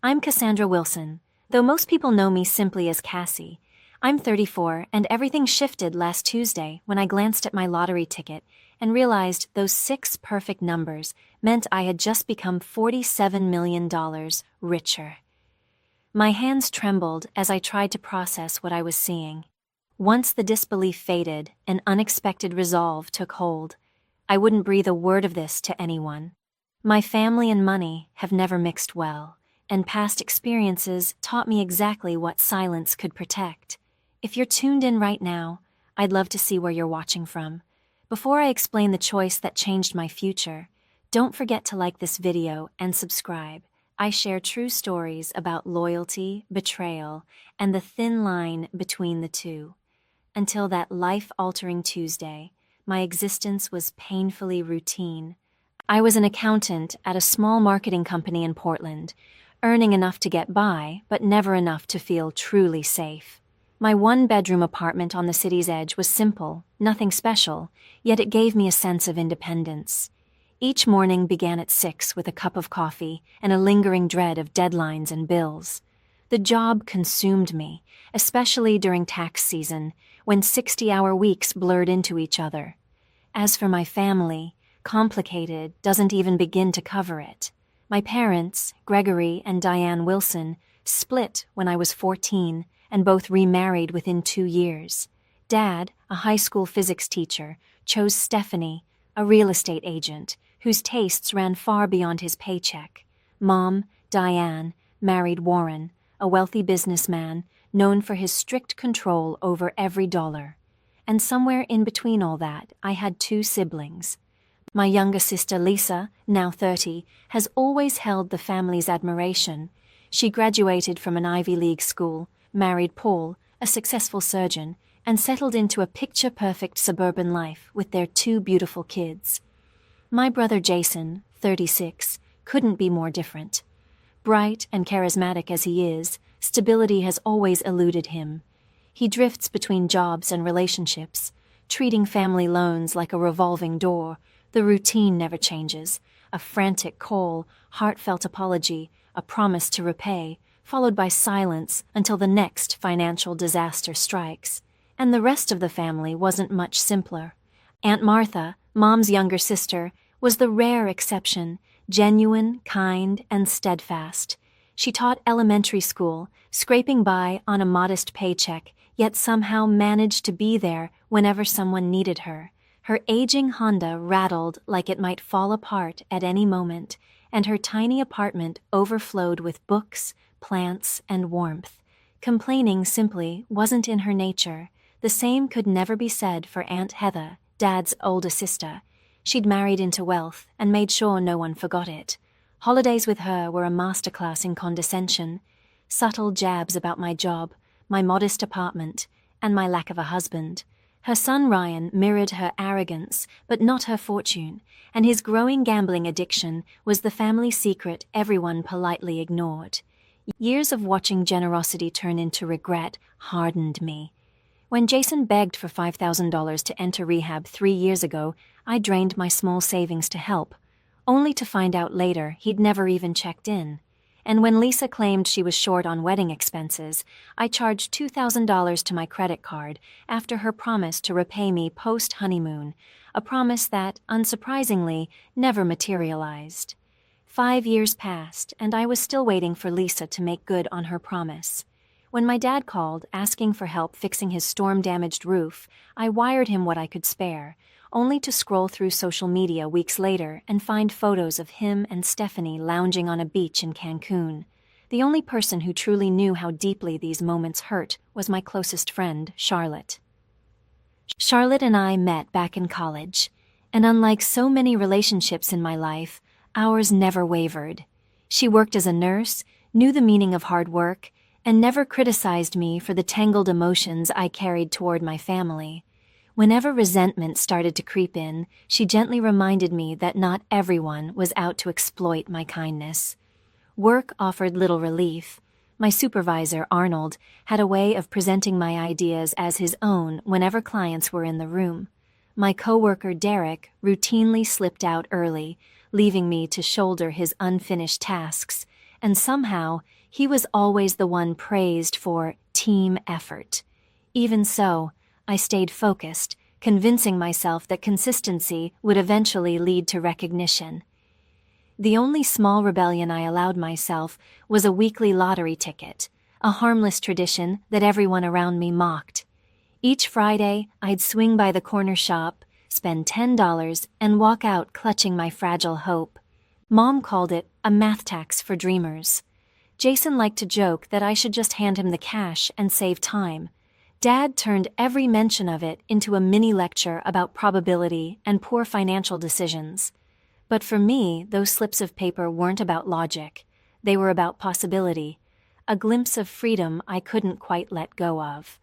I'm Cassandra Wilson, though most people know me simply as Cassie. I'm 34, and everything shifted last Tuesday when I glanced at my lottery ticket and realized those 6 perfect numbers meant I had just become $47 million richer. My hands trembled as I tried to process what I was seeing. Once the disbelief faded, an unexpected resolve took hold. I wouldn't breathe a word of this to anyone. My family and money have never mixed well, and past experiences taught me exactly what silence could protect. If you're tuned in right now, I'd love to see where you're watching from. Before I explain the choice that changed my future, don't forget to like this video and subscribe. I share true stories about loyalty, betrayal, and the thin line between the two. Until that life-altering Tuesday, my existence was painfully routine. I was an accountant at a small marketing company in Portland, earning enough to get by, but never enough to feel truly safe. My one-bedroom apartment on the city's edge was simple, nothing special, yet it gave me a sense of independence. Each morning began at 6 with a cup of coffee and a lingering dread of deadlines and bills. The job consumed me, especially during tax season, when 60-hour weeks blurred into each other. As for my family, complicated doesn't even begin to cover it. My parents, Gregory and Diane Wilson, split when I was 14 and both remarried within 2 years. Dad, a high school physics teacher, chose Stephanie, a real estate agent, whose tastes ran far beyond his paycheck. Mom, Diane, married Warren, a wealthy businessman known for his strict control over every dollar. And somewhere in between all that, I had 2 siblings. My younger sister Lisa, now 30, has always held the family's admiration. She graduated from an Ivy League school, married Paul, a successful surgeon, and settled into a picture-perfect suburban life with their 2 beautiful kids. My brother Jason, 36, couldn't be more different. Bright and charismatic as he is, stability has always eluded him. He drifts between jobs and relationships, treating family loans like a revolving door. The routine never changes. A frantic call, heartfelt apology, a promise to repay, followed by silence until the next financial disaster strikes. And the rest of the family wasn't much simpler. Aunt Martha, Mom's younger sister, was the rare exception, genuine, kind, and steadfast. She taught elementary school, scraping by on a modest paycheck, yet somehow managed to be there whenever someone needed her. Her aging Honda rattled like it might fall apart at any moment, and her tiny apartment overflowed with books, plants, and warmth. Complaining simply wasn't in her nature. The same could never be said for Aunt Heather, Dad's older sister. She'd married into wealth and made sure no one forgot it. Holidays with her were a masterclass in condescension. Subtle jabs about my job, my modest apartment, and my lack of a husband. Her son Ryan mirrored her arrogance, but not her fortune, and his growing gambling addiction was the family secret everyone politely ignored. Years of watching generosity turn into regret hardened me. When Jason begged for $5,000 to enter rehab 3 years ago, I drained my small savings to help, only to find out later he'd never even checked in. And when Lisa claimed she was short on wedding expenses, I charged $2,000 to my credit card after her promise to repay me post-honeymoon, a promise that, unsurprisingly, never materialized. 5 years passed, and I was still waiting for Lisa to make good on her promise. When my dad called, asking for help fixing his storm-damaged roof, I wired him what I could spare, only to scroll through social media weeks later and find photos of him and Stephanie lounging on a beach in Cancun. The only person who truly knew how deeply these moments hurt was my closest friend, Charlotte. Charlotte and I met back in college, and unlike so many relationships in my life, ours never wavered. She worked as a nurse, knew the meaning of hard work, and never criticized me for the tangled emotions I carried toward my family. Whenever resentment started to creep in, she gently reminded me that not everyone was out to exploit my kindness. Work offered little relief. My supervisor, Arnold, had a way of presenting my ideas as his own whenever clients were in the room. My coworker, Derek, routinely slipped out early, leaving me to shoulder his unfinished tasks, and somehow he was always the one praised for team effort. Even so, I stayed focused, convincing myself that consistency would eventually lead to recognition. The only small rebellion I allowed myself was a weekly lottery ticket, a harmless tradition that everyone around me mocked. Each Friday, I'd swing by the corner shop, spend $10, and walk out clutching my fragile hope. Mom called it a math tax for dreamers. Jason liked to joke that I should just hand him the cash and save time. Dad turned every mention of it into a mini lecture about probability and poor financial decisions. But for me, those slips of paper weren't about logic. They were about possibility, a glimpse of freedom I couldn't quite let go of.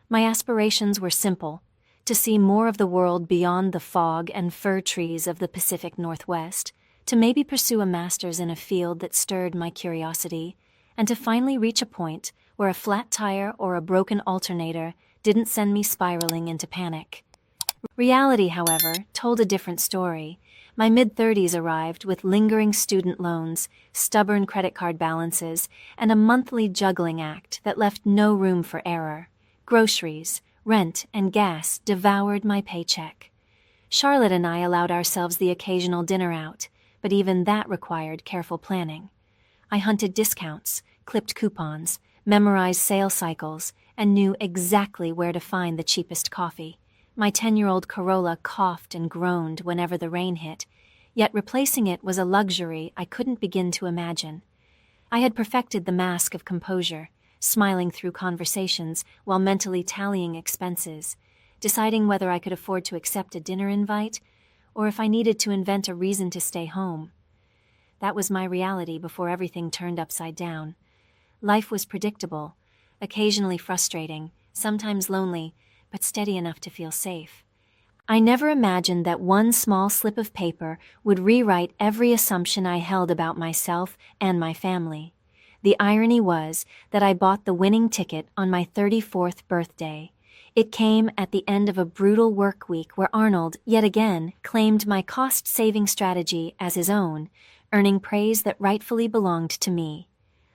My aspirations were simple: to see more of the world beyond the fog and fir trees of the Pacific Northwest, to maybe pursue a master's in a field that stirred my curiosity, and to finally reach a point where a flat tire or a broken alternator didn't send me spiraling into panic. Reality, however, told a different story. My mid-30s arrived with lingering student loans, stubborn credit card balances, and a monthly juggling act that left no room for error. Groceries, rent, and gas devoured my paycheck. Charlotte and I allowed ourselves the occasional dinner out, but even that required careful planning. I hunted discounts, clipped coupons, memorized sale cycles, and knew exactly where to find the cheapest coffee. My 10-year-old Corolla coughed and groaned whenever the rain hit, yet replacing it was a luxury I couldn't begin to imagine. I had perfected the mask of composure, smiling through conversations while mentally tallying expenses, deciding whether I could afford to accept a dinner invite or if I needed to invent a reason to stay home. That was my reality before everything turned upside down. Life was predictable, occasionally frustrating, sometimes lonely, but steady enough to feel safe. I never imagined that one small slip of paper would rewrite every assumption I held about myself and my family. The irony was that I bought the winning ticket on my 34th birthday. It came at the end of a brutal work week where Arnold, yet again, claimed my cost-saving strategy as his own, earning praise that rightfully belonged to me.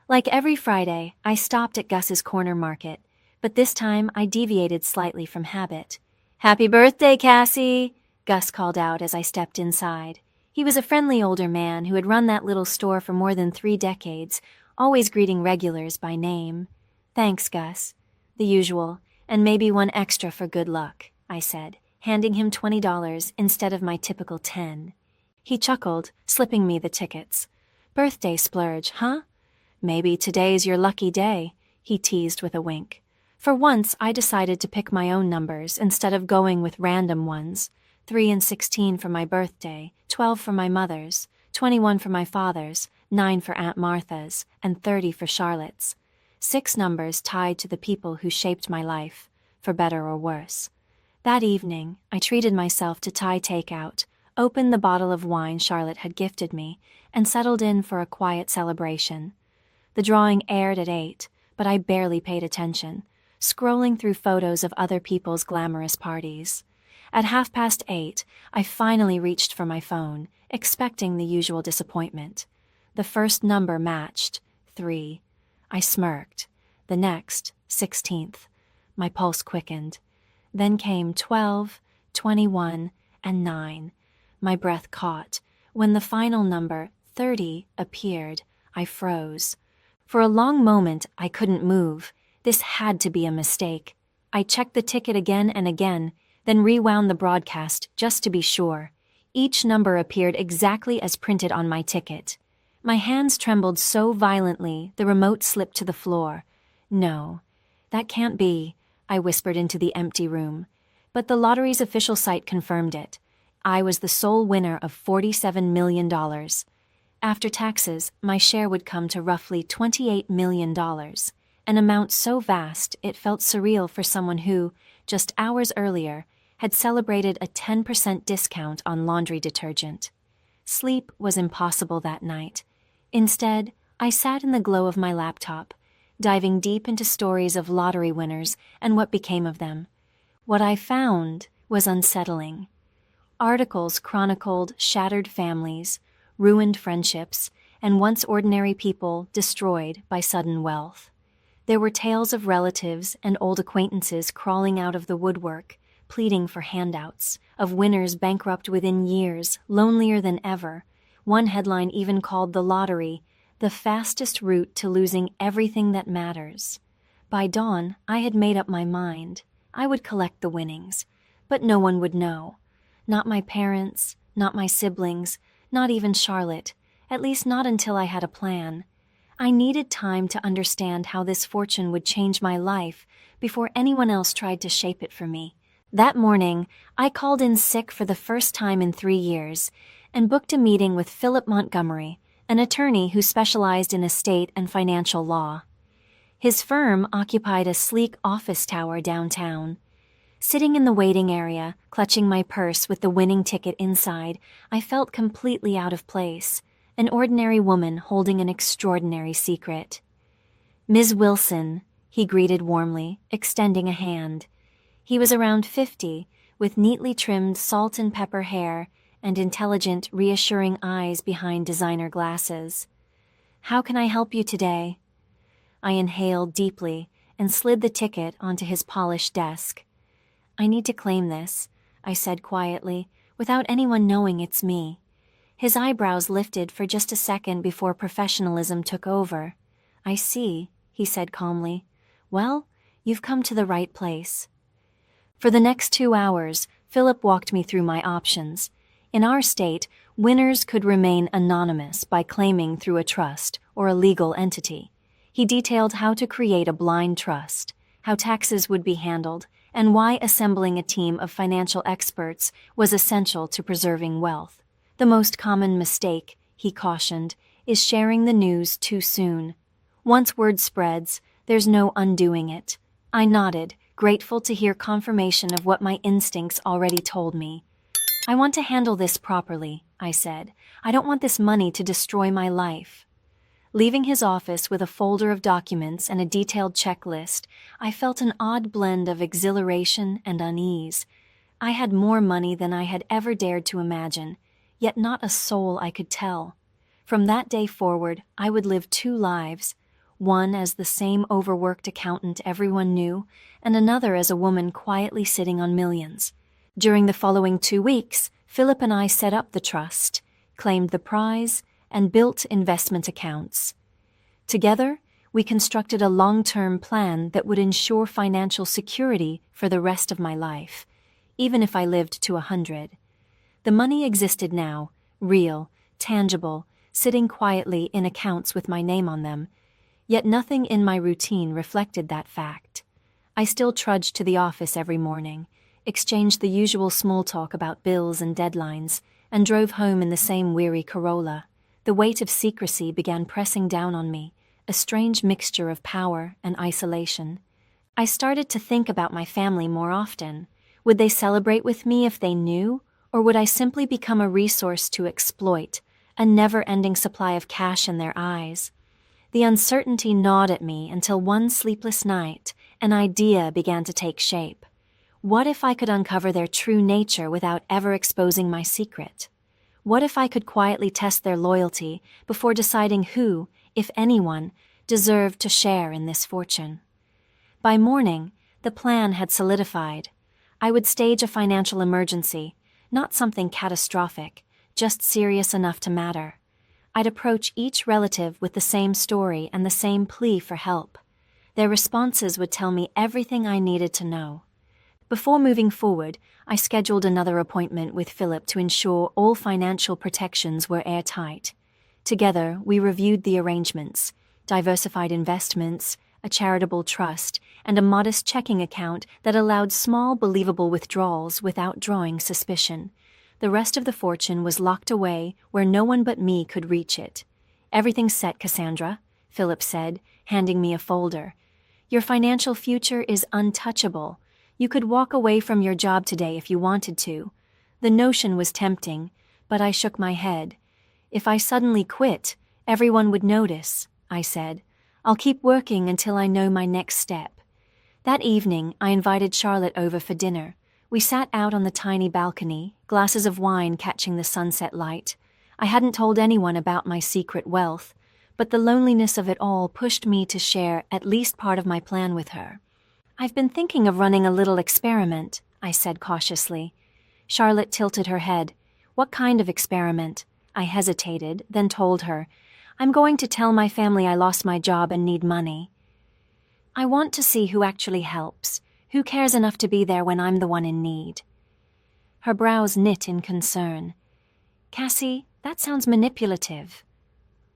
Like every Friday, I stopped at Gus's corner market, but this time I deviated slightly from habit. "Happy birthday, Cassie!" Gus called out as I stepped inside. He was a friendly older man who had run that little store for more than 3 decades, always greeting regulars by name. "Thanks, Gus." "The usual, and maybe one extra for good luck," I said, handing him $20 instead of my typical 10. He chuckled, slipping me the tickets. "Birthday splurge, huh? Maybe today's your lucky day," he teased with a wink. For once, I decided to pick my own numbers instead of going with random ones. 3 and 16 for my birthday, 12 for my mother's, 21 for my father's, 9 for Aunt Martha's, and 30 for Charlotte's. 6 numbers tied to the people who shaped my life, for better or worse. That evening, I treated myself to Thai takeout, opened the bottle of wine Charlotte had gifted me, and settled in for a quiet celebration. The drawing aired at 8, but I barely paid attention, scrolling through photos of other people's glamorous parties. At 8:30, I finally reached for my phone, expecting the usual disappointment. The first number matched, 3. I smirked. The next, 16th. My pulse quickened. Then came 12, 21, and 9. My breath caught. When the final number, 30, appeared, I froze. For a long moment, I couldn't move. This had to be a mistake. I checked the ticket again and again, then rewound the broadcast just to be sure. Each number appeared exactly as printed on my ticket. My hands trembled so violently the remote slipped to the floor. "No, that can't be," I whispered into the empty room. But the lottery's official site confirmed it. I was the sole winner of $47 million. After taxes, my share would come to roughly $28 million. An amount so vast it felt surreal for someone who, just hours earlier, had celebrated a 10% discount on laundry detergent. Sleep was impossible that night. Instead, I sat in the glow of my laptop, diving deep into stories of lottery winners and what became of them. What I found was unsettling. Articles chronicled shattered families, ruined friendships, and once ordinary people destroyed by sudden wealth. There were tales of relatives and old acquaintances crawling out of the woodwork, pleading for handouts, of winners bankrupt within years, lonelier than ever. One headline even called the lottery the fastest route to losing everything that matters. By dawn, I had made up my mind. I would collect the winnings, but no one would know. Not my parents, not my siblings, not even Charlotte, at least not until I had a plan. I needed time to understand how this fortune would change my life before anyone else tried to shape it for me. That morning, I called in sick for the first time in 3 years and booked a meeting with Philip Montgomery, an attorney who specialized in estate and financial law. His firm occupied a sleek office tower downtown. Sitting in the waiting area, clutching my purse with the winning ticket inside, I felt completely out of place, an ordinary woman holding an extraordinary secret. "Ms. Wilson," he greeted warmly, extending a hand. He was around 50, with neatly trimmed salt and pepper hair and intelligent, reassuring eyes behind designer glasses. "How can I help you today?" I inhaled deeply and slid the ticket onto his polished desk. "I need to claim this," I said quietly, without anyone knowing it's me. His eyebrows lifted for just a second before professionalism took over. "I see," he said calmly. "Well, you've come to the right place." For the next 2 hours, Philip walked me through my options. In our state, winners could remain anonymous by claiming through a trust or a legal entity. He detailed how to create a blind trust, how taxes would be handled, and why assembling a team of financial experts was essential to preserving wealth. The most common mistake, he cautioned, is sharing the news too soon. Once word spreads, there's no undoing it. I nodded, grateful to hear confirmation of what my instincts already told me. "I want to handle this properly," I said. "I don't want this money to destroy my life." Leaving his office with a folder of documents and a detailed checklist, I felt an odd blend of exhilaration and unease. I had more money than I had ever dared to imagine, yet not a soul I could tell. From that day forward, I would live 2 lives, one as the same overworked accountant everyone knew, and another as a woman quietly sitting on millions. During the following 2 weeks, Philip and I set up the trust, claimed the prize, and built investment accounts. Together, we constructed a long-term plan that would ensure financial security for the rest of my life, even if I lived to 100. The money existed now, real, tangible, sitting quietly in accounts with my name on them, yet nothing in my routine reflected that fact. I still trudged to the office every morning, exchanged the usual small talk about bills and deadlines, and drove home in the same weary Corolla. The weight of secrecy began pressing down on me, a strange mixture of power and isolation. I started to think about my family more often. Would they celebrate with me if they knew, or would I simply become a resource to exploit, a never-ending supply of cash in their eyes? The uncertainty gnawed at me until one sleepless night, an idea began to take shape. What if I could uncover their true nature without ever exposing my secret? What if I could quietly test their loyalty before deciding who, if anyone, deserved to share in this fortune? By morning, the plan had solidified. I would stage a financial emergency, not something catastrophic, just serious enough to matter. I'd approach each relative with the same story and the same plea for help. Their responses would tell me everything I needed to know. Before moving forward, I scheduled another appointment with Philip to ensure all financial protections were airtight. Together, we reviewed the arrangements, diversified investments, a charitable trust, and a modest checking account that allowed small, believable withdrawals without drawing suspicion. The rest of the fortune was locked away where no one but me could reach it. "Everything's set, Cassandra," Philip said, handing me a folder. "Your financial future is untouchable. You could walk away from your job today if you wanted to." The notion was tempting, but I shook my head. "If I suddenly quit, everyone would notice," I said. "I'll keep working until I know my next step." That evening, I invited Charlotte over for dinner. We sat out on the tiny balcony, glasses of wine catching the sunset light. I hadn't told anyone about my secret wealth, but the loneliness of it all pushed me to share at least part of my plan with her. "I've been thinking of running a little experiment," I said cautiously. Charlotte tilted her head. "What kind of experiment?" I hesitated, then told her, "I'm going to tell my family I lost my job and need money. I want to see who actually helps, who cares enough to be there when I'm the one in need." Her brows knit in concern. "Cassie, that sounds manipulative.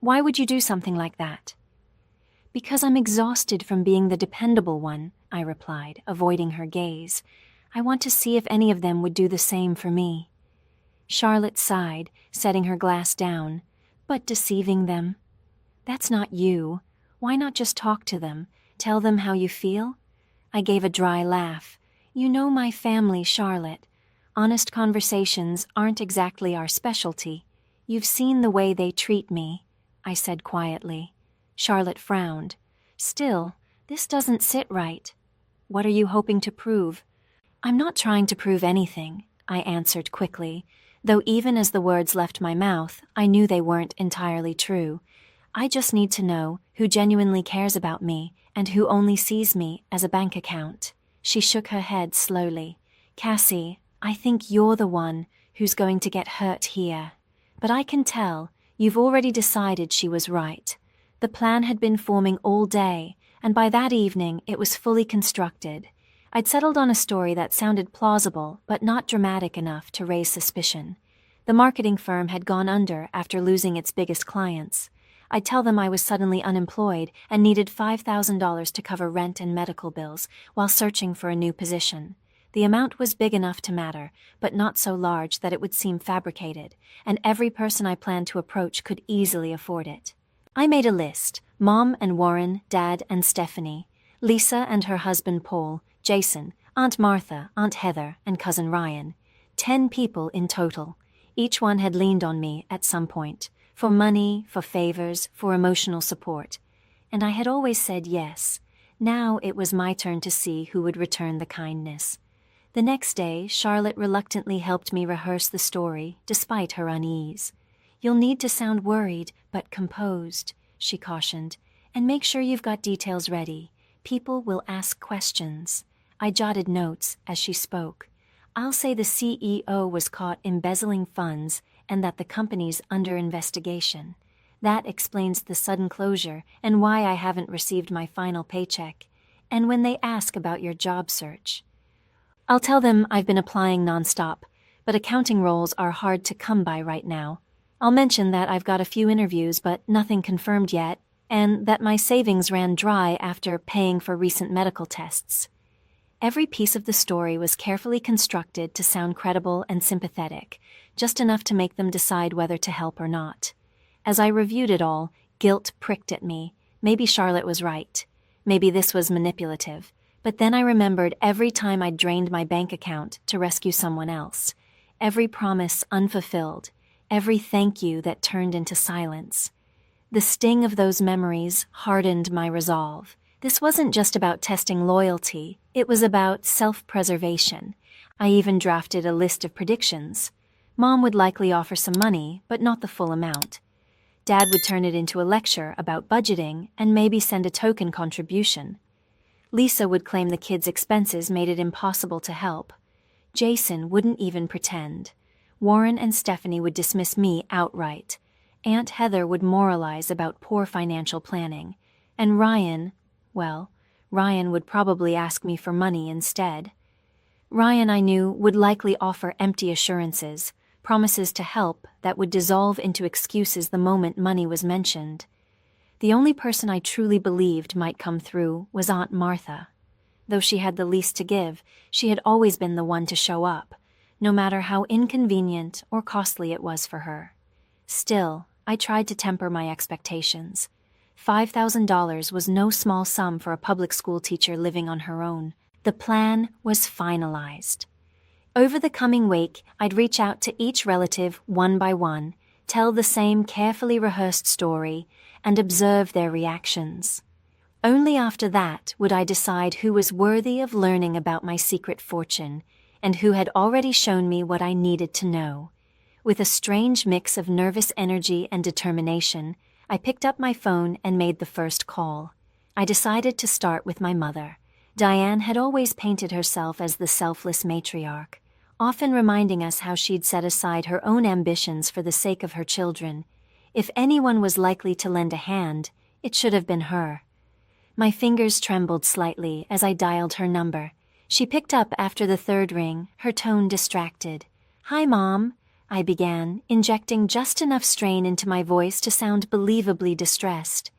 Why would you do something like that?" "Because I'm exhausted from being the dependable one," I replied, avoiding her gaze. "I want to see if any of them would do the same for me." Charlotte sighed, setting her glass down. "But deceiving them? That's not you. Why not just talk to them? Tell them how you feel?" I gave a dry laugh. "You know my family, Charlotte. Honest conversations aren't exactly our specialty. You've seen the way they treat me," I said quietly. Charlotte frowned. "Still, this doesn't sit right. What are you hoping to prove?" "I'm not trying to prove anything," I answered quickly, though even as the words left my mouth, I knew they weren't entirely true. "I just need to know who genuinely cares about me and who only sees me as a bank account." She shook her head slowly. "Cassie, I think you're the one who's going to get hurt here. But I can tell you've already decided she was right. The plan had been forming all day, and by that evening it was fully constructed. I'd settled on a story that sounded plausible but not dramatic enough to raise suspicion. The marketing firm had gone under after losing its biggest clients. I'd tell them I was suddenly unemployed and needed $5,000 to cover rent and medical bills while searching for a new position. The amount was big enough to matter, but not so large that it would seem fabricated, and every person I planned to approach could easily afford it. I made a list: Mom and Warren, Dad and Stephanie, Lisa and her husband Paul, Jason, Aunt Martha, Aunt Heather, and Cousin Ryan. 10 people in total. Each one had leaned on me at some point, for money, for favors, for emotional support. And I had always said yes. Now it was my turn to see who would return the kindness. The next day, Charlotte reluctantly helped me rehearse the story, despite her unease. "You'll need to sound worried, but composed," she cautioned, "and make sure you've got details ready. People will ask questions." I jotted notes as she spoke. "I'll say the CEO was caught embezzling funds and that the company's under investigation. That explains the sudden closure and why I haven't received my final paycheck. And when they ask about your job search, I'll tell them I've been applying nonstop, but accounting roles are hard to come by right now. I'll mention that I've got a few interviews but nothing confirmed yet, and that my savings ran dry after paying for recent medical tests." Every piece of the story was carefully constructed to sound credible and sympathetic, just enough to make them decide whether to help or not. As I reviewed it all, guilt pricked at me. Maybe Charlotte was right. Maybe this was manipulative. But then I remembered every time I'd drained my bank account to rescue someone else. Every promise unfulfilled. Every thank you that turned into silence. The sting of those memories hardened my resolve. This wasn't just about testing loyalty. It was about self-preservation. I even drafted a list of predictions. Mom would likely offer some money, but not the full amount. Dad would turn it into a lecture about budgeting and maybe send a token contribution. Lisa would claim the kids' expenses made it impossible to help. Jason wouldn't even pretend. Warren and Stephanie would dismiss me outright. Aunt Heather would moralize about poor financial planning. And Ryan would probably ask me for money instead. Ryan, I knew, would likely offer empty assurances, promises to help that would dissolve into excuses the moment money was mentioned. The only person I truly believed might come through was Aunt Martha. Though she had the least to give, she had always been the one to show up, no matter how inconvenient or costly it was for her. Still, I tried to temper my expectations. $5,000 was no small sum for a public school teacher living on her own. The plan was finalized. Over the coming week, I'd reach out to each relative one by one, tell the same carefully rehearsed story, and observe their reactions. Only after that would I decide who was worthy of learning about my secret fortune and who had already shown me what I needed to know. With a strange mix of nervous energy and determination, I picked up my phone and made the first call. I decided to start with my mother. Diane had always painted herself as the selfless matriarch, often reminding us how she'd set aside her own ambitions for the sake of her children. If anyone was likely to lend a hand, it should have been her. My fingers trembled slightly as I dialed her number. She picked up after the third ring, her tone distracted. "Hi, Mom," I began, injecting just enough strain into my voice to sound believably distressed.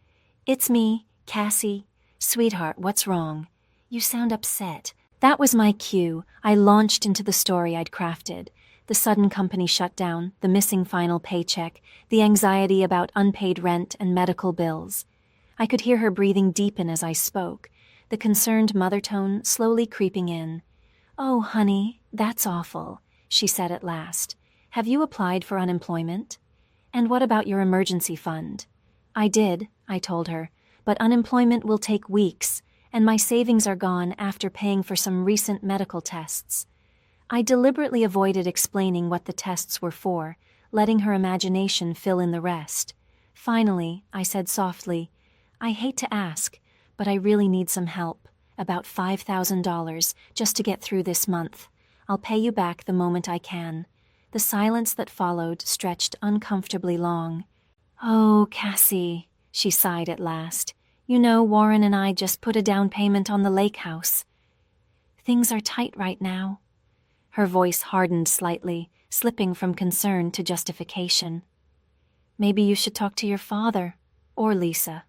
"It's me, Cassie. Sweetheart, what's wrong? You sound upset." That was my cue. I launched into the story I'd crafted. The sudden company shutdown, the missing final paycheck, the anxiety about unpaid rent and medical bills. I could hear her breathing deepen as I spoke, the concerned mother tone slowly creeping in. "Oh, honey, that's awful," she said at last. "Have you applied for unemployment? And what about your emergency fund?" "I did," I told her, "but unemployment will take weeks, and my savings are gone after paying for some recent medical tests." I deliberately avoided explaining what the tests were for, letting her imagination fill in the rest. Finally, I said softly, "I hate to ask, but I really need some help. About $5,000 just to get through this month. I'll pay you back the moment I can." The silence that followed stretched uncomfortably long. "Oh, Cassie," she sighed at last. "You know, Warren and I just put a down payment on the lake house. Things are tight right now." Her voice hardened slightly, slipping from concern to justification. "Maybe you should talk to your father, or Lisa.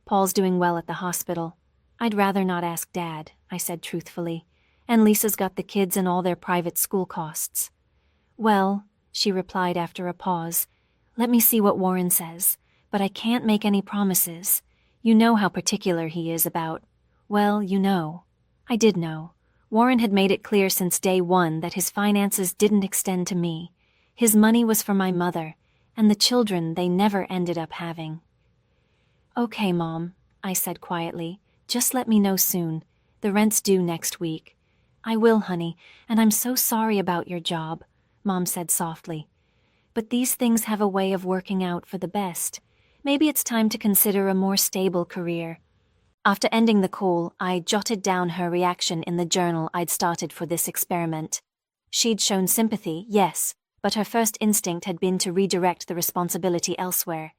Paul's doing well at the hospital. I'd rather not ask Dad," I said truthfully. "And Lisa's got the kids and all their private school costs." "Well," she replied after a pause, "let me see what Warren says, but I can't make any promises. You know how particular he is about, well, you know." I did know. Warren had made it clear since day one that his finances didn't extend to me. His money was for my mother, and the children they never ended up having. "Okay, Mom," I said quietly, "just let me know soon. The rent's due next week." "I will, honey, and I'm so sorry about your job," Mom said softly. "But these things have a way of working out for the best. Maybe it's time to consider a more stable career." After ending the call, I jotted down her reaction in the journal I'd started for this experiment. She'd shown sympathy, yes, but her first instinct had been to redirect the responsibility elsewhere.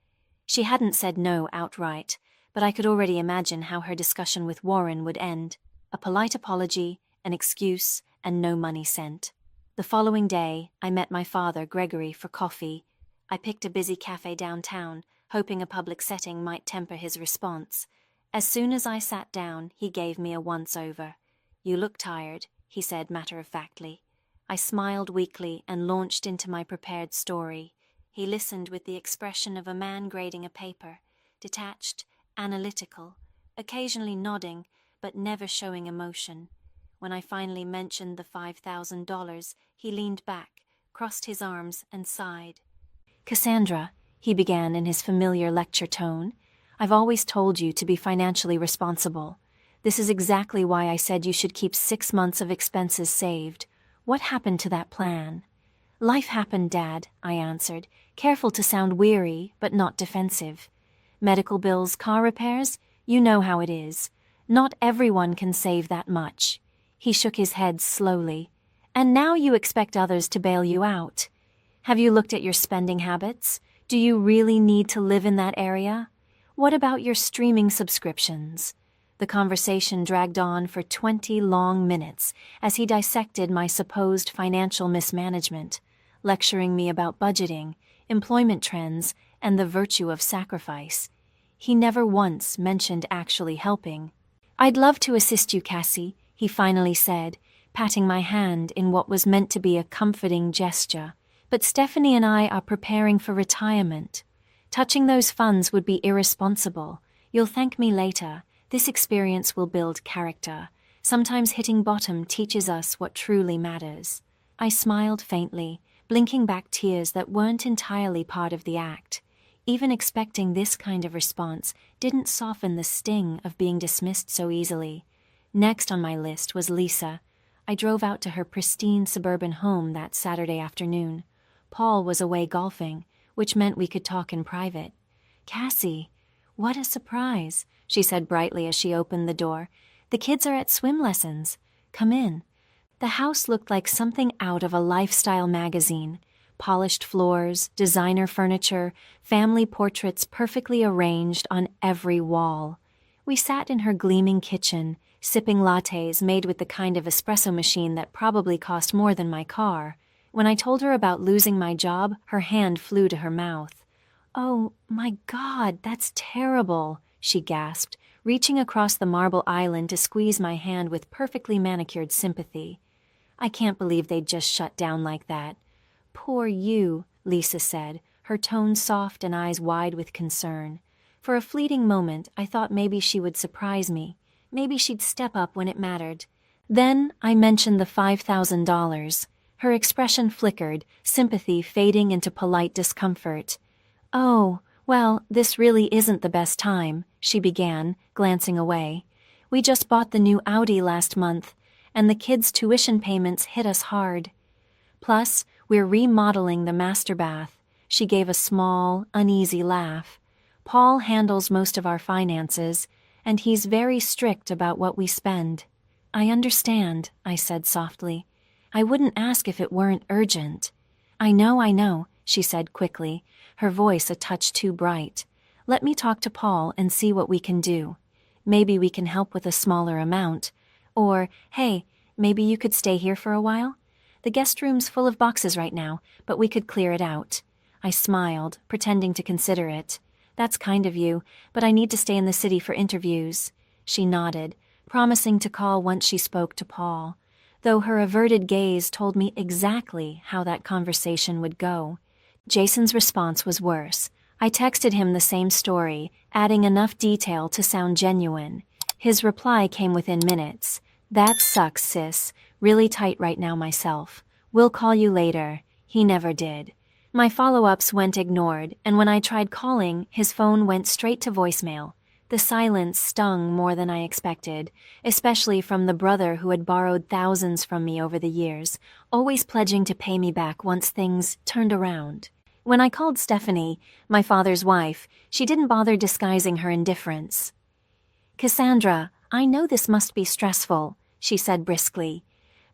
She hadn't said no outright, but I could already imagine how her discussion with Warren would end. A polite apology, an excuse, and no money sent. The following day, I met my father, Gregory, for coffee. I picked a busy cafe downtown, hoping a public setting might temper his response. As soon as I sat down, he gave me a once-over. "You look tired," he said matter-of-factly. I smiled weakly and launched into my prepared story. He listened with the expression of a man grading a paper, detached, analytical, occasionally nodding, but never showing emotion. When I finally mentioned the $5,000, he leaned back, crossed his arms, and sighed. "Cassandra," he began in his familiar lecture tone, "I've always told you to be financially responsible. This is exactly why I said you should keep 6 months of expenses saved. What happened to that plan?" "Life happened, Dad," I answered, careful to sound weary, but not defensive. "Medical bills, car repairs, you know how it is. Not everyone can save that much." He shook his head slowly. "And now you expect others to bail you out. Have you looked at your spending habits? Do you really need to live in that area? What about your streaming subscriptions?" The conversation dragged on for 20 long minutes as he dissected my supposed financial mismanagement, lecturing me about budgeting, employment trends, and the virtue of sacrifice. He never once mentioned actually helping. "I'd love to assist you, Cassie," he finally said, patting my hand in what was meant to be a comforting gesture. "But Stephanie and I are preparing for retirement. Touching those funds would be irresponsible. You'll thank me later. This experience will build character. Sometimes hitting bottom teaches us what truly matters." I smiled faintly, blinking back tears that weren't entirely part of the act. Even expecting this kind of response didn't soften the sting of being dismissed so easily. Next on my list was Lisa. I drove out to her pristine suburban home that Saturday afternoon. Paul was away golfing, which meant we could talk in private. "Cassie, what a surprise," she said brightly as she opened the door. "The kids are at swim lessons. Come in." The house looked like something out of a lifestyle magazine. Polished floors, designer furniture, family portraits perfectly arranged on every wall. We sat in her gleaming kitchen, sipping lattes made with the kind of espresso machine that probably cost more than my car. When I told her about losing my job, her hand flew to her mouth. "Oh, my God, that's terrible," she gasped, reaching across the marble island to squeeze my hand with perfectly manicured sympathy. "I can't believe they'd just shut down like that." "Poor you," Lisa said, her tone soft and eyes wide with concern. For a fleeting moment, I thought maybe she would surprise me. Maybe she'd step up when it mattered. Then I mentioned the $5,000. Her expression flickered, sympathy fading into polite discomfort. "Oh, well, this really isn't the best time," she began, glancing away. "We just bought the new Audi last month, and the kids' tuition payments hit us hard. Plus, we're remodeling the master bath." She gave a small, uneasy laugh. "Paul handles most of our finances, and he's very strict about what we spend." "I understand," I said softly. "I wouldn't ask if it weren't urgent." I know," she said quickly, her voice a touch too bright. "Let me talk to Paul and see what we can do. Maybe we can help with a smaller amount. Or, hey, maybe you could stay here for a while? The guest room's full of boxes right now, but we could clear it out." I smiled, pretending to consider it. "That's kind of you, but I need to stay in the city for interviews." She nodded, promising to call once she spoke to Paul, though her averted gaze told me exactly how that conversation would go. Jason's response was worse. I texted him the same story, adding enough detail to sound genuine. His reply came within minutes. "That sucks, sis. Really tight right now myself. We'll call you later." He never did. My follow-ups went ignored, and when I tried calling, his phone went straight to voicemail. The silence stung more than I expected, especially from the brother who had borrowed thousands from me over the years, always pledging to pay me back once things turned around. When I called Stephanie, my father's wife, she didn't bother disguising her indifference. "Cassandra, I know this must be stressful," she said briskly,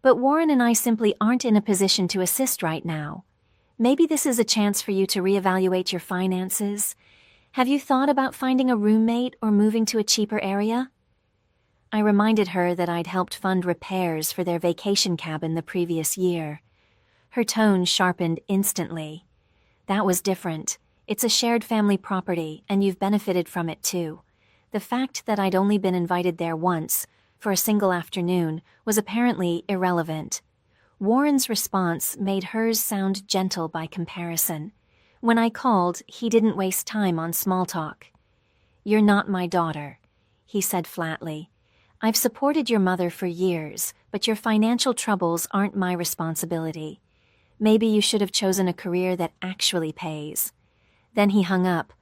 "but Warren and I simply aren't in a position to assist right now. Maybe this is a chance for you to reevaluate your finances. Have you thought about finding a roommate or moving to a cheaper area?" I reminded her that I'd helped fund repairs for their vacation cabin the previous year. Her tone sharpened instantly. "That was different. It's a shared family property, and you've benefited from it too." The fact that I'd only been invited there once, for a single afternoon, was apparently irrelevant. Warren's response made hers sound gentle by comparison. When I called, he didn't waste time on small talk. "You're not my daughter," he said flatly. "I've supported your mother for years, but your financial troubles aren't my responsibility. Maybe you should have chosen a career that actually pays." Then he hung up.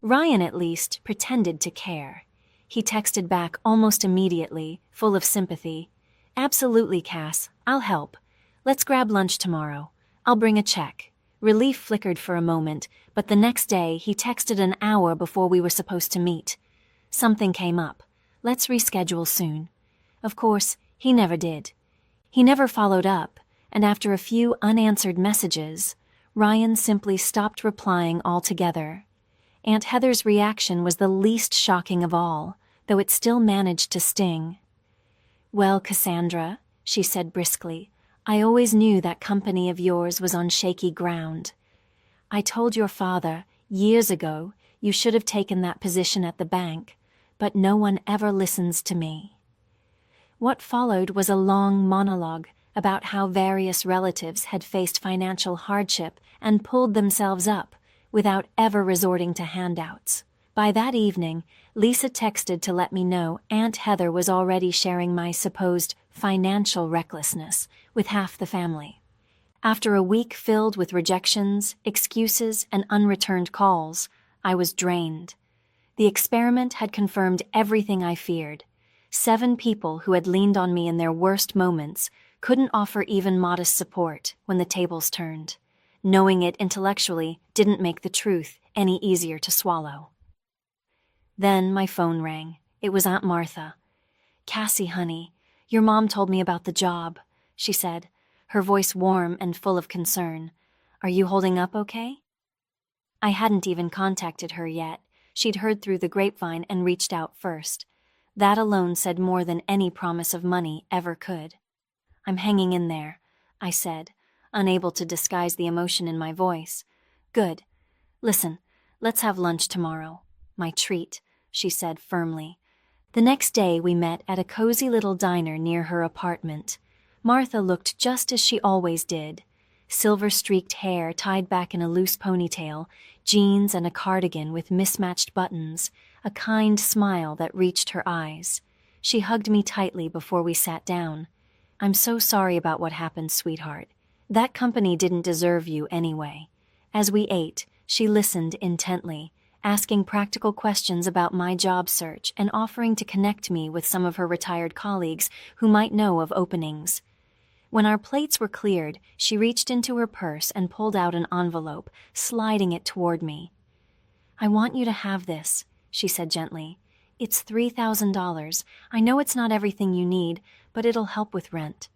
Ryan, at least, pretended to care. He texted back almost immediately, full of sympathy. "Absolutely, Cass. I'll help. Let's grab lunch tomorrow. I'll bring a check." Relief flickered for a moment, but the next day he texted an hour before we were supposed to meet. "Something came up. Let's reschedule soon." Of course, he never did. He never followed up, and after a few unanswered messages, Ryan simply stopped replying altogether. Aunt Heather's reaction was the least shocking of all, though it still managed to sting. "Well, Cassandra," she said briskly, "I always knew that company of yours was on shaky ground. I told your father, years ago, you should have taken that position at the bank, but no one ever listens to me." What followed was a long monologue about how various relatives had faced financial hardship and pulled themselves up without ever resorting to handouts. By that evening, Lisa texted to let me know Aunt Heather was already sharing my supposed financial recklessness with half the family. After a week filled with rejections, excuses, and unreturned calls, I was drained. The experiment had confirmed everything I feared. 7 people who had leaned on me in their worst moments couldn't offer even modest support when the tables turned. knowing it intellectually didn't make the truth any easier to swallow. Then my phone rang. It was Aunt Martha. "Cassie, honey, your mom told me about the job," she said, her voice warm and full of concern. "Are you holding up okay?" I hadn't even contacted her yet. She'd heard through the grapevine and reached out first. That alone said more than any promise of money ever could. "I'm hanging in there," I said, unable to disguise the emotion in my voice. "Good. Listen, let's have lunch tomorrow. My treat," she said firmly. The next day we met at a cozy little diner near her apartment. Martha looked just as she always did. Silver-streaked hair tied back in a loose ponytail, jeans and a cardigan with mismatched buttons, a kind smile that reached her eyes. She hugged me tightly before we sat down. "I'm so sorry about what happened, sweetheart. That company didn't deserve you anyway." As we ate, she listened intently, asking practical questions about my job search and offering to connect me with some of her retired colleagues who might know of openings. When our plates were cleared, she reached into her purse and pulled out an envelope, sliding it toward me. "I want you to have this," she said gently. "It's $3,000. I know it's not everything you need, but it'll help with rent."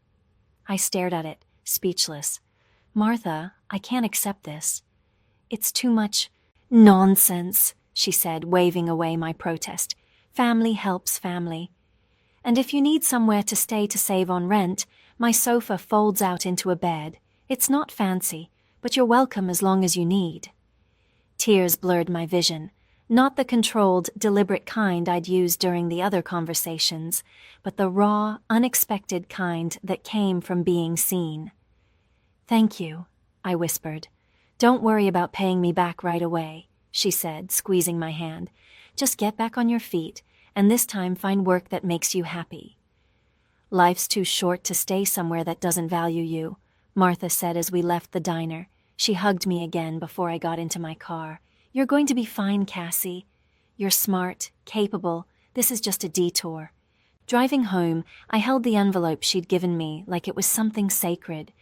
I stared at it, speechless. "Martha, I can't accept this." "It's too much." "Nonsense," she said, waving away my protest. "Family helps family. And if you need somewhere to stay to save on rent, my sofa folds out into a bed. It's not fancy, but you're welcome as long as you need." Tears blurred my vision, not the controlled, deliberate kind I'd used during the other conversations, but the raw, unexpected kind that came from being seen. "Thank you," I whispered. "Don't worry about paying me back right away," she said, squeezing my hand. "Just get back on your feet, and this time find work that makes you happy." "Life's too short to stay somewhere that doesn't value you," Martha said as we left the diner. She hugged me again before I got into my car. "You're going to be fine, Cassie. You're smart, capable. This is just a detour." Driving home, I held the envelope she'd given me like it was something sacred.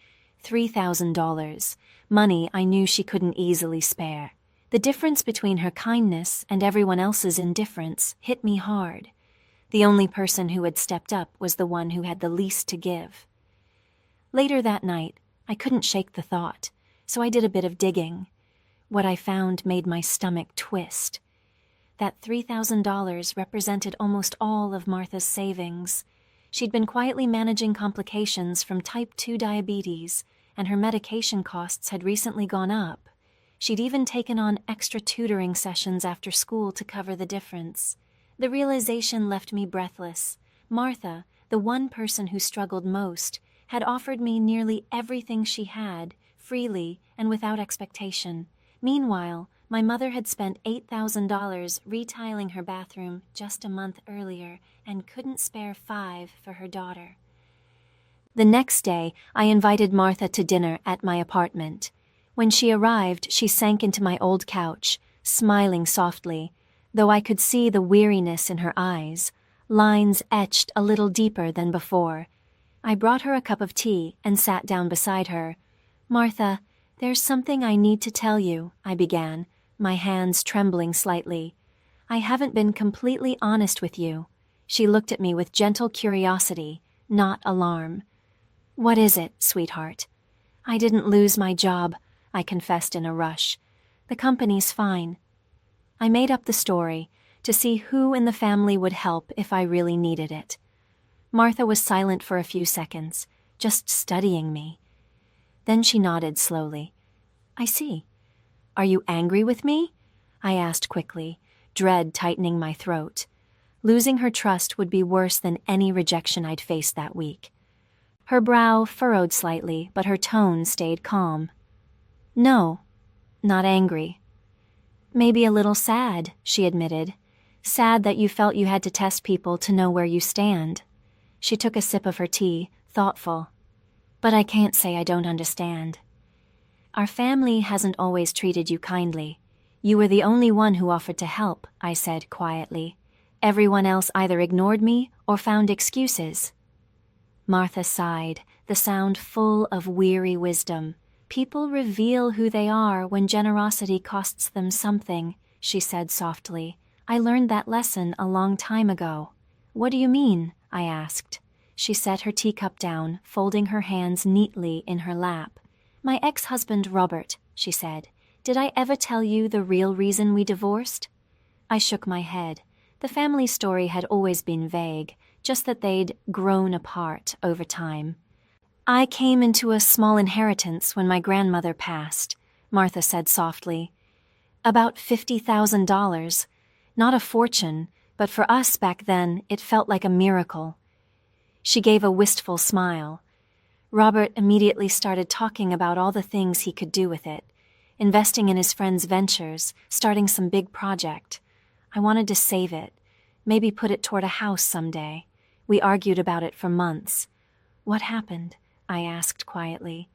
$3,000. Money I knew she couldn't easily spare. The difference between her kindness and everyone else's indifference hit me hard. The only person who had stepped up was the one who had the least to give. Later that night, I couldn't shake the thought, so I did a bit of digging. What I found made my stomach twist. That $3,000 represented almost all of Martha's savings. She'd been quietly managing complications from type 2 diabetes, and her medication costs had recently gone up. She'd even taken on extra tutoring sessions after school to cover the difference. The realization left me breathless. Martha, the one person who struggled most, had offered me nearly everything she had, freely and without expectation. Meanwhile, my mother had spent $8,000 retiling her bathroom just a month earlier and couldn't spare $5 for her daughter. The next day, I invited Martha to dinner at my apartment. When she arrived, she sank into my old couch, smiling softly, though I could see the weariness in her eyes, lines etched a little deeper than before. I brought her a cup of tea and sat down beside her. "Martha, there's something I need to tell you," I began, my hands trembling slightly. "I haven't been completely honest with you." She looked at me with gentle curiosity, not alarm. "What is it, sweetheart?" "I didn't lose my job," I confessed in a rush. "The company's fine." I made up the story to see who in the family would help if I really needed it. Martha was silent for a few seconds, just studying me. Then she nodded slowly. "I see. Are you angry with me?" I asked quickly, dread tightening my throat. Losing her trust would be worse than any rejection I'd faced that week. Her brow furrowed slightly, but her tone stayed calm. "No, not angry." "Maybe a little sad," she admitted. "Sad that you felt you had to test people to know where you stand." She took a sip of her tea, thoughtful. "But I can't say I don't understand. Our family hasn't always treated you kindly. You were the only one who offered to help," I said quietly. "Everyone else either ignored me or found excuses." Martha sighed, the sound full of weary wisdom. People reveal who they are when generosity costs them something, she said softly. I learned that lesson a long time ago. What do you mean? I asked. She set her teacup down, folding her hands neatly in her lap. My ex-husband Robert, she said. Did I ever tell you the real reason we divorced? I shook my head. The family story had always been vague, just that they'd grown apart over time. I came into a small inheritance when my grandmother passed, Martha said softly. About $50,000. Not a fortune, but for us back then, it felt like a miracle. She gave a wistful smile. Robert immediately started talking about all the things he could do with it, investing in his friend's ventures, starting some big project. I wanted to save it, maybe put it toward a house someday. We argued about it for months. What happened? I asked quietly.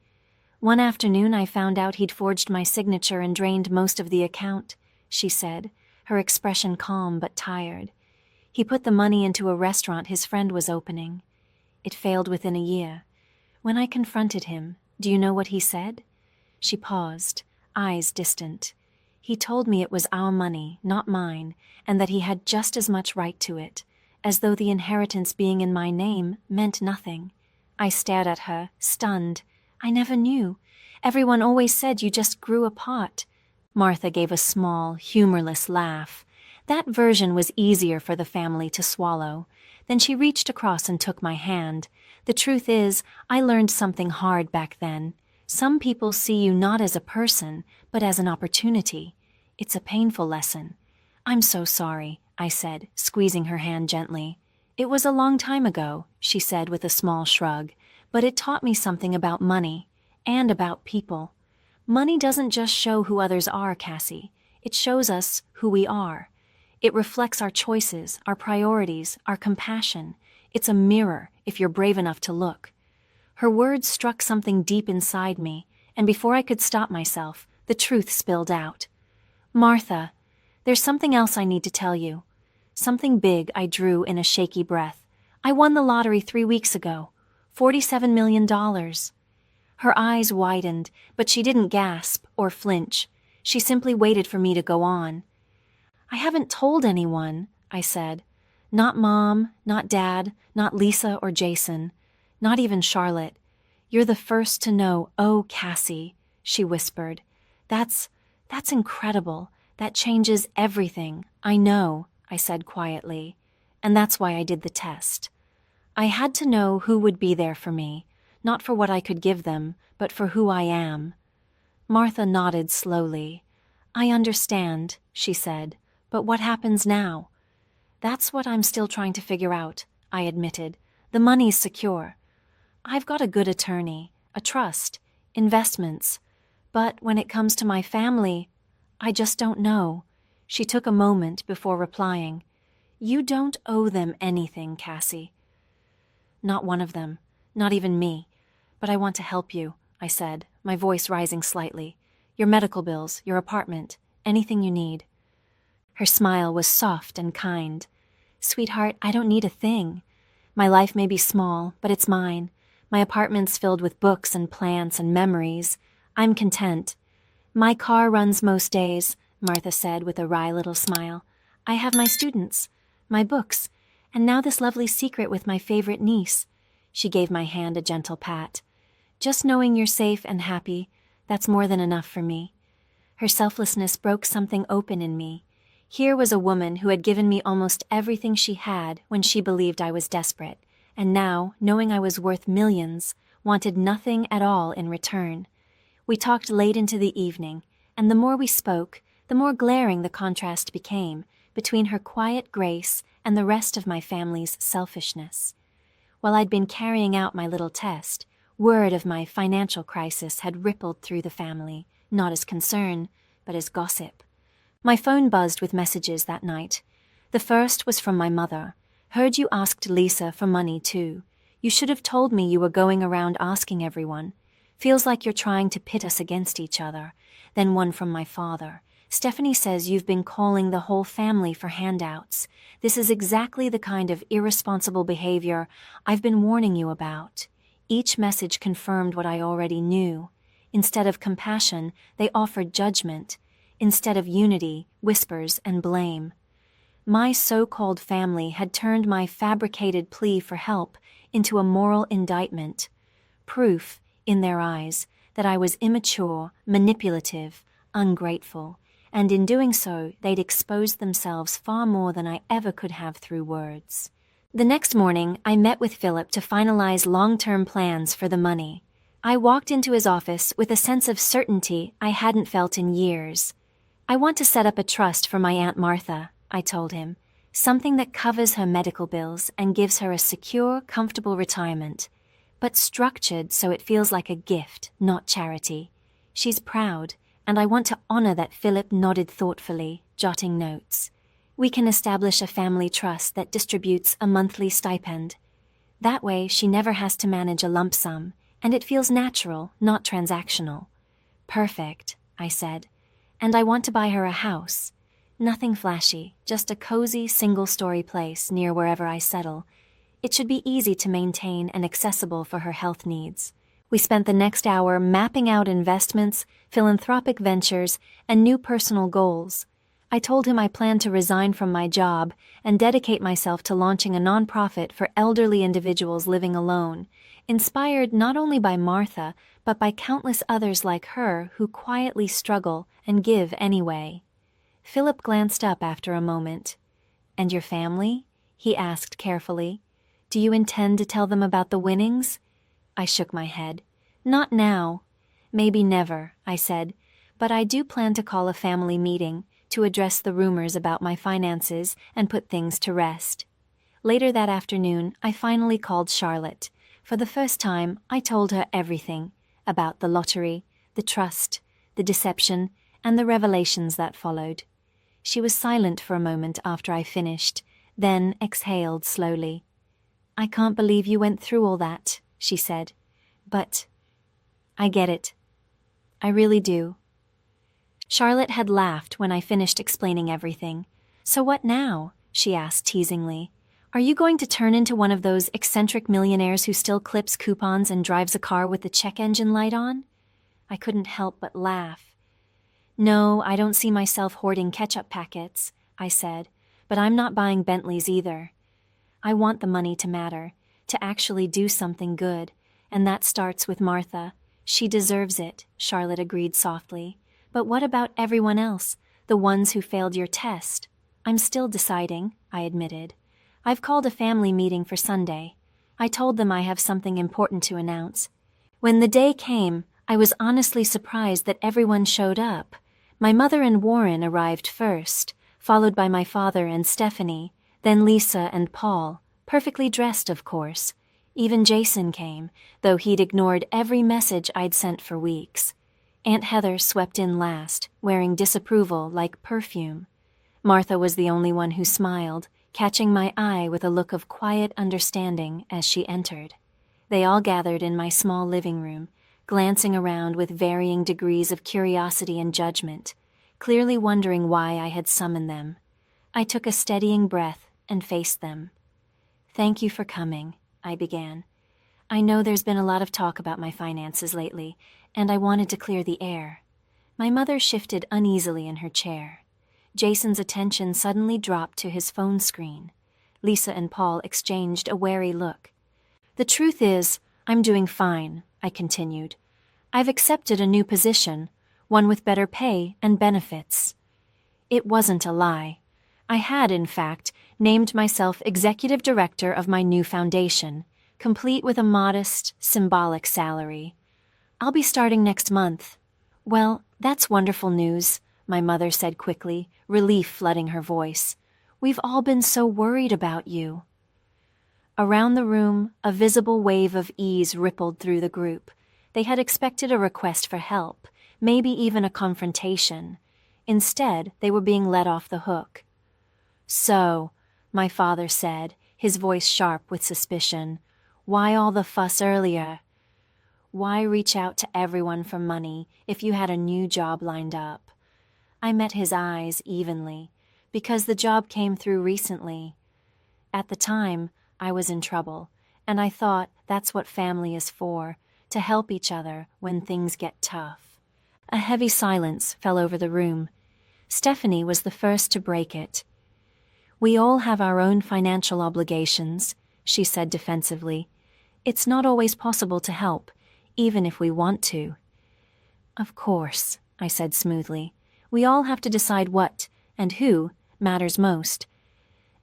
One afternoon I found out he'd forged my signature and drained most of the account, she said, her expression calm but tired. He put the money into a restaurant his friend was opening. It failed within a year. When I confronted him, do you know what he said? She paused, eyes distant. He told me it was our money, not mine, and that he had just as much right to it, as though the inheritance being in my name meant nothing. I stared at her, stunned. I never knew. Everyone always said you just grew apart. Martha gave a small, humorless laugh. That version was easier for the family to swallow. Then she reached across and took my hand. The truth is, I learned something hard back then. Some people see you not as a person, but as an opportunity. It's a painful lesson. I'm so sorry, I said, squeezing her hand gently. It was a long time ago, she said with a small shrug, but it taught me something about money and about people. Money doesn't just show who others are, Cassie. It shows us who we are. It reflects our choices, our priorities, our compassion. It's a mirror, if you're brave enough to look. Her words struck something deep inside me, and before I could stop myself, the truth spilled out. Martha, there's something else I need to tell you. Something big, I drew in a shaky breath. I won the lottery 3 weeks ago. $47 million. Her eyes widened, but she didn't gasp or flinch. She simply waited for me to go on. I haven't told anyone, I said. Not Mom, not Dad, not Lisa or Jason, not even Charlotte. You're the first to know, oh, Cassie, she whispered. That's incredible. That changes everything. I know, I said quietly. And that's why I did the test. I had to know who would be there for me, not for what I could give them, but for who I am. Martha nodded slowly. I understand, she said, but what happens now? That's what I'm still trying to figure out, I admitted. The money's secure. I've got a good attorney, a trust, investments. But when it comes to my family, I just don't know. She took a moment before replying. You don't owe them anything, Cassie. Not one of them, not even me. But I want to help you, I said, my voice rising slightly. Your medical bills, your apartment, anything you need. Her smile was soft and kind. Sweetheart, I don't need a thing. My life may be small, but it's mine. My apartment's filled with books and plants and memories. I'm content. My car runs most days, Martha said with a wry little smile. I have my students, my books, and now this lovely secret with my favorite niece. She gave my hand a gentle pat. Just knowing you're safe and happy, that's more than enough for me. Her selflessness broke something open in me. Here was a woman who had given me almost everything she had when she believed I was desperate, and now, knowing I was worth millions, wanted nothing at all in return. We talked late into the evening, and the more we spoke, the more glaring the contrast became between her quiet grace and the rest of my family's selfishness. While I'd been carrying out my little test, word of my financial crisis had rippled through the family, not as concern, but as gossip. My phone buzzed with messages that night. The first was from my mother. Heard you asked Lisa for money, too. You should have told me you were going around asking everyone. Feels like you're trying to pit us against each other. Then one from my father. Stephanie says you've been calling the whole family for handouts. This is exactly the kind of irresponsible behavior I've been warning you about. Each message confirmed what I already knew. Instead of compassion, they offered judgment. Instead of unity, whispers and blame. My so-called family had turned my fabricated plea for help into a moral indictment. Proof, in their eyes, that I was immature, manipulative, ungrateful, and in doing so they'd exposed themselves far more than I ever could have through words. The next morning, I met with Philip to finalize long-term plans for the money. I walked into his office with a sense of certainty I hadn't felt in years. "I want to set up a trust for my Aunt Martha," I told him, "something that covers her medical bills and gives her a secure, comfortable retirement, but structured so it feels like a gift, not charity. She's proud, and I want to honor that." Philip nodded thoughtfully, jotting notes. "We can establish a family trust that distributes a monthly stipend. That way she never has to manage a lump sum, and it feels natural, not transactional." "Perfect," I said. "And I want to buy her a house. Nothing flashy, just a cozy, single-story place near wherever I settle. It should be easy to maintain and accessible for her health needs." We spent the next hour mapping out investments, philanthropic ventures, and new personal goals. I told him I planned to resign from my job and dedicate myself to launching a nonprofit for elderly individuals living alone, inspired not only by Martha, but by countless others like her who quietly struggle and give anyway. Philip glanced up after a moment. "And your family?" he asked carefully. "Do you intend to tell them about the winnings?" I shook my head. "Not now." "Maybe never," I said, "but I do plan to call a family meeting to address the rumors about my finances and put things to rest." Later that afternoon, I finally called Charlotte. For the first time, I told her everything about the lottery, the trust, the deception, and the revelations that followed. She was silent for a moment after I finished, then exhaled slowly. "I can't believe you went through all that," she said. "But I get it. I really do." Charlotte had laughed when I finished explaining everything. "So what now?" she asked teasingly. "Are you going to turn into one of those eccentric millionaires who still clips coupons and drives a car with the check engine light on?" I couldn't help but laugh. "No, I don't see myself hoarding ketchup packets," I said, "but I'm not buying Bentleys either. I want the money to matter, to actually do something good, and that starts with Martha. She deserves it," Charlotte agreed softly. "But what about everyone else, the ones who failed your test?" "I'm still deciding," I admitted. "I've called a family meeting for Sunday. I told them I have something important to announce." When the day came, I was honestly surprised that everyone showed up. My mother and Warren arrived first, followed by my father and Stephanie, then Lisa and Paul, perfectly dressed, of course. Even Jason came, though he'd ignored every message I'd sent for weeks. Aunt Heather swept in last, wearing disapproval like perfume. Martha was the only one who smiled, catching my eye with a look of quiet understanding as she entered. They all gathered in my small living room, glancing around with varying degrees of curiosity and judgment, clearly wondering why I had summoned them. I took a steadying breath and faced them. "Thank you for coming," I began. "I know there's been a lot of talk about my finances lately, and I wanted to clear the air." My mother shifted uneasily in her chair. Jason's attention suddenly dropped to his phone screen. Lisa and Paul exchanged a wary look. "The truth is, I'm doing fine," I continued. "I've accepted a new position, one with better pay and benefits." It wasn't a lie. I had, in fact, named myself executive director of my new foundation, complete with a modest, symbolic salary. "I'll be starting next month." "Well, that's wonderful news," my mother said quickly, relief flooding her voice. "We've all been so worried about you." Around the room, a visible wave of ease rippled through the group. They had expected a request for help, maybe even a confrontation. Instead, they were being let off the hook. "So," my father said, his voice sharp with suspicion, "why all the fuss earlier? Why reach out to everyone for money if you had a new job lined up?" I met his eyes evenly, because the job came through recently. At the time, I was in trouble, and I thought that's what family is for, to help each other when things get tough. A heavy silence fell over the room. Stephanie was the first to break it. "We all have our own financial obligations," she said defensively. "It's not always possible to help, even if we want to." "Of course," I said smoothly. "We all have to decide what, and who, matters most."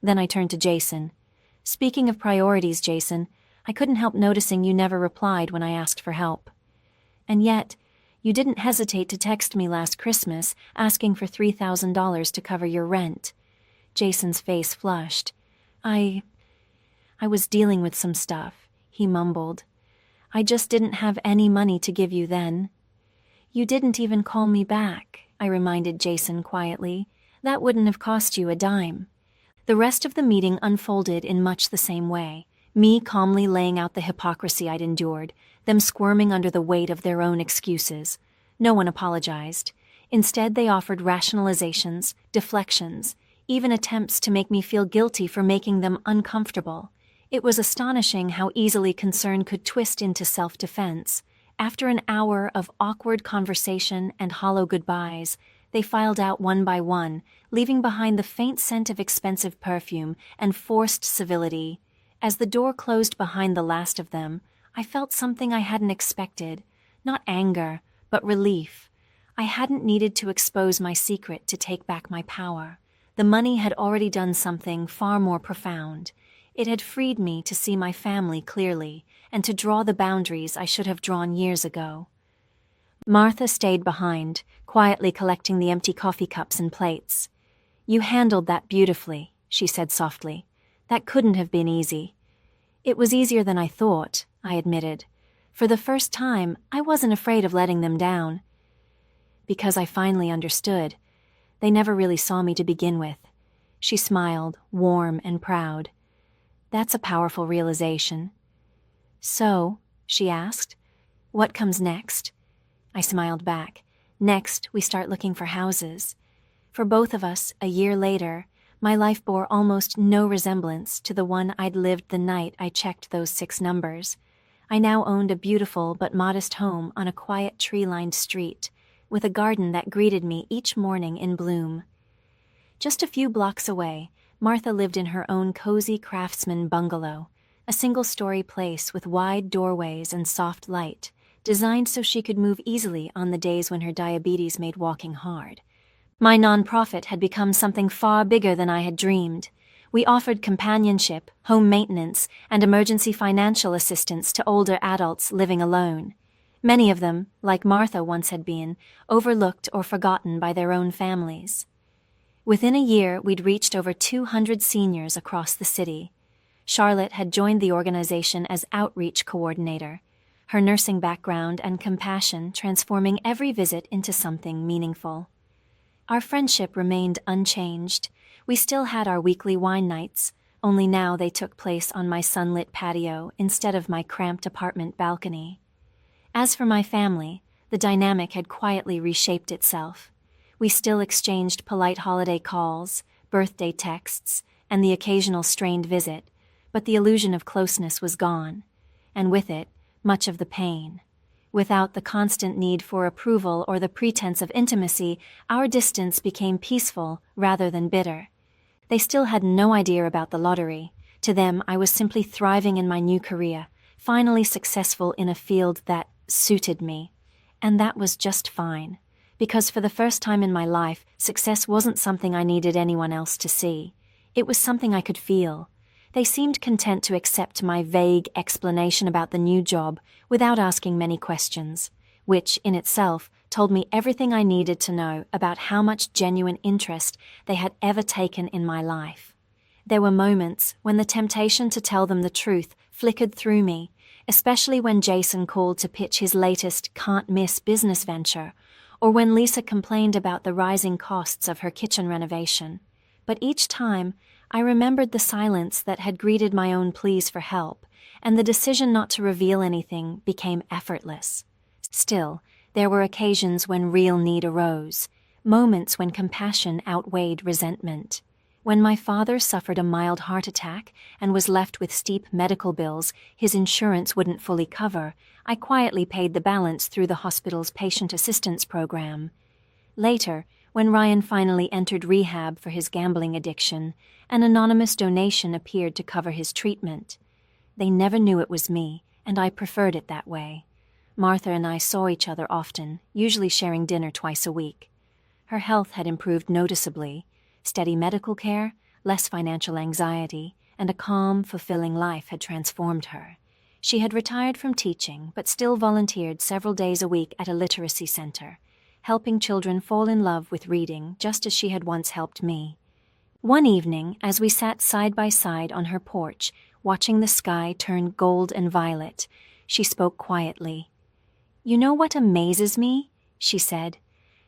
Then I turned to Jason. "Speaking of priorities, Jason, I couldn't help noticing you never replied when I asked for help. And yet, you didn't hesitate to text me last Christmas asking for $3,000 to cover your rent." Jason's face flushed. I was dealing with some stuff," he mumbled. "I just didn't have any money to give you then." "You didn't even call me back," I reminded Jason quietly. "That wouldn't have cost you a dime." The rest of the meeting unfolded in much the same way, me calmly laying out the hypocrisy I'd endured, them squirming under the weight of their own excuses. No one apologized. Instead, they offered rationalizations, deflections, even attempts to make me feel guilty for making them uncomfortable. It was astonishing how easily concern could twist into self-defense. After an hour of awkward conversation and hollow goodbyes, they filed out one by one, leaving behind the faint scent of expensive perfume and forced civility. As the door closed behind the last of them, I felt something I hadn't expected. Not anger, but relief. I hadn't needed to expose my secret to take back my power. The money had already done something far more profound. It had freed me to see my family clearly and to draw the boundaries I should have drawn years ago. Martha stayed behind, quietly collecting the empty coffee cups and plates. "You handled that beautifully," she said softly. "That couldn't have been easy." "It was easier than I thought," I admitted. For the first time, I wasn't afraid of letting them down. Because I finally understood. They never really saw me to begin with. She smiled, warm and proud. "That's a powerful realization." "So," she asked, "what comes next?" I smiled back. "Next, we start looking for houses." For both of us, a year later, my life bore almost no resemblance to the one I'd lived the night I checked those 6 numbers. I now owned a beautiful but modest home on a quiet tree-lined street, with a garden that greeted me each morning in bloom. Just a few blocks away, Martha lived in her own cozy craftsman bungalow, a single-story place with wide doorways and soft light, designed so she could move easily on the days when her diabetes made walking hard. My nonprofit had become something far bigger than I had dreamed. We offered companionship, home maintenance, and emergency financial assistance to older adults living alone. Many of them, like Martha once had been, overlooked or forgotten by their own families. Within a year, we'd reached over 200 seniors across the city. Charlotte had joined the organization as outreach coordinator, her nursing background and compassion transforming every visit into something meaningful. Our friendship remained unchanged. We still had our weekly wine nights, only now they took place on my sunlit patio instead of my cramped apartment balcony. As for my family, the dynamic had quietly reshaped itself. We still exchanged polite holiday calls, birthday texts, and the occasional strained visit, but the illusion of closeness was gone, and with it, much of the pain. Without the constant need for approval or the pretense of intimacy, our distance became peaceful rather than bitter. They still had no idea about the lottery. To them, I was simply thriving in my new career, finally successful in a field that suited me. And that was just fine, because for the first time in my life, success wasn't something I needed anyone else to see. It was something I could feel. They seemed content to accept my vague explanation about the new job without asking many questions, which, in itself, told me everything I needed to know about how much genuine interest they had ever taken in my life. There were moments when the temptation to tell them the truth flickered through me, especially when Jason called to pitch his latest can't-miss business venture, or when Lisa complained about the rising costs of her kitchen renovation. But each time, I remembered the silence that had greeted my own pleas for help, and the decision not to reveal anything became effortless. Still, there were occasions when real need arose, moments when compassion outweighed resentment. When my father suffered a mild heart attack and was left with steep medical bills his insurance wouldn't fully cover, I quietly paid the balance through the hospital's patient assistance program. Later, when Ryan finally entered rehab for his gambling addiction, an anonymous donation appeared to cover his treatment. They never knew it was me, and I preferred it that way. Martha and I saw each other often, usually sharing dinner twice a week. Her health had improved noticeably. Steady medical care, less financial anxiety, and a calm, fulfilling life had transformed her. She had retired from teaching, but still volunteered several days a week at a literacy center, helping children fall in love with reading just as she had once helped me. One evening, as we sat side by side on her porch, watching the sky turn gold and violet, she spoke quietly. "You know what amazes me?" she said.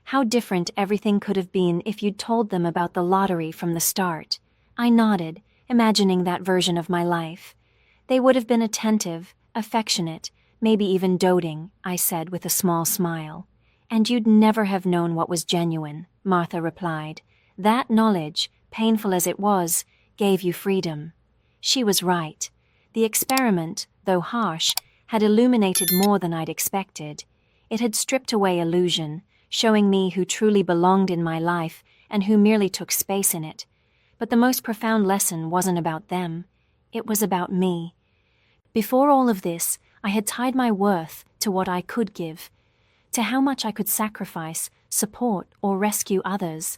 "How different everything could have been if you'd told them about the lottery from the start." I nodded, imagining that version of my life. "They would have been attentive, affectionate, maybe even doting," I said with a small smile. "And you'd never have known what was genuine," Martha replied. "That knowledge, painful as it was, gave you freedom." She was right. The experiment, though harsh, had illuminated more than I'd expected. It had stripped away illusion, showing me who truly belonged in my life and who merely took space in it. But the most profound lesson wasn't about them. It was about me. Before all of this, I had tied my worth to what I could give, to how much I could sacrifice, support, or rescue others.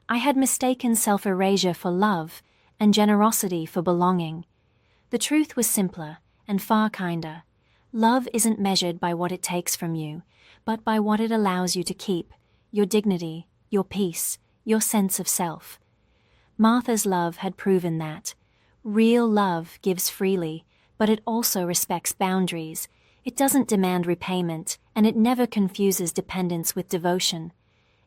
I had mistaken self-erasure for love and generosity for belonging. The truth was simpler and far kinder. Love isn't measured by what it takes from you, but by what it allows you to keep, your dignity, your peace, your sense of self. Martha's love had proven that. Real love gives freely, but it also respects boundaries. It doesn't demand repayment, and it never confuses dependence with devotion.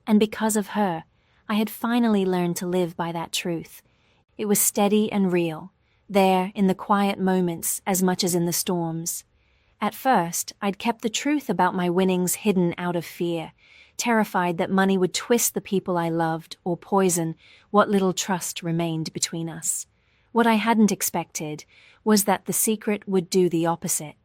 And because of her, I had finally learned to live by that truth. It was steady and real, there in the quiet moments as much as in the storms. At first, I'd kept the truth about my winnings hidden out of fear, terrified that money would twist the people I loved or poison what little trust remained between us. What I hadn't expected was that the secret would do the opposite,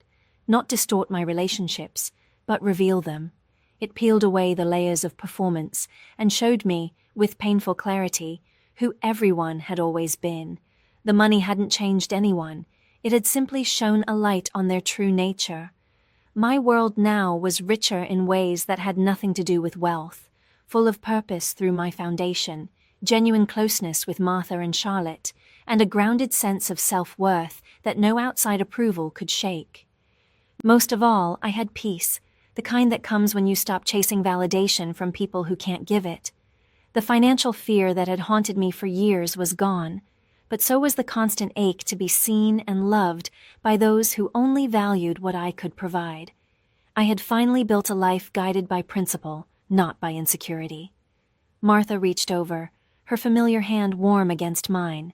not distort my relationships, but reveal them. It peeled away the layers of performance and showed me, with painful clarity, who everyone had always been. The money hadn't changed anyone. It had simply shone a light on their true nature. My world now was richer in ways that had nothing to do with wealth, full of purpose through my foundation, genuine closeness with Martha and Charlotte, and a grounded sense of self-worth that no outside approval could shake. Most of all, I had peace, the kind that comes when you stop chasing validation from people who can't give it. The financial fear that had haunted me for years was gone, but so was the constant ache to be seen and loved by those who only valued what I could provide. I had finally built a life guided by principle, not by insecurity. Martha reached over, her familiar hand warm against mine.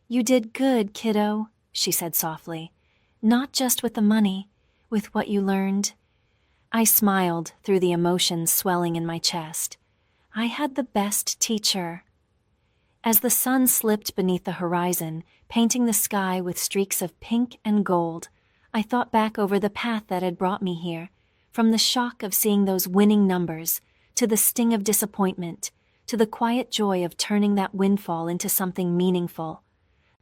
"You did good, kiddo," she said softly. "Not just with the money, with what you learned." I smiled through the emotions swelling in my chest. I had the best teacher. As the sun slipped beneath the horizon, painting the sky with streaks of pink and gold, I thought back over the path that had brought me here, from the shock of seeing those winning numbers, to the sting of disappointment, to the quiet joy of turning that windfall into something meaningful.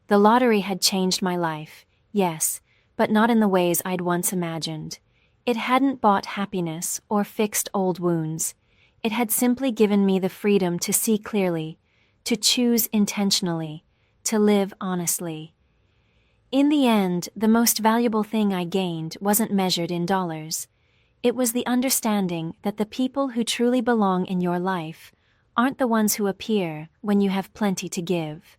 The lottery had changed my life, yes, but not in the ways I'd once imagined. It hadn't bought happiness or fixed old wounds. It had simply given me the freedom to see clearly, to choose intentionally, to live honestly. In the end, the most valuable thing I gained wasn't measured in dollars. It was the understanding that the people who truly belong in your life aren't the ones who appear when you have plenty to give,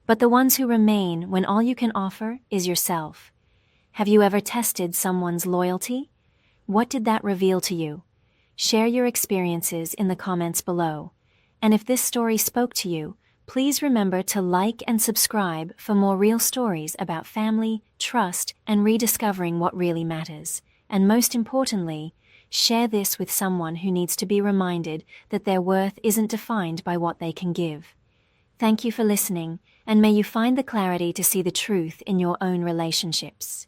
but the ones who remain when all you can offer is yourself. Have you ever tested someone's loyalty? What did that reveal to you? Share your experiences in the comments below. And if this story spoke to you, please remember to like and subscribe for more real stories about family, trust, and rediscovering what really matters. And most importantly, share this with someone who needs to be reminded that their worth isn't defined by what they can give. Thank you for listening, and may you find the clarity to see the truth in your own relationships.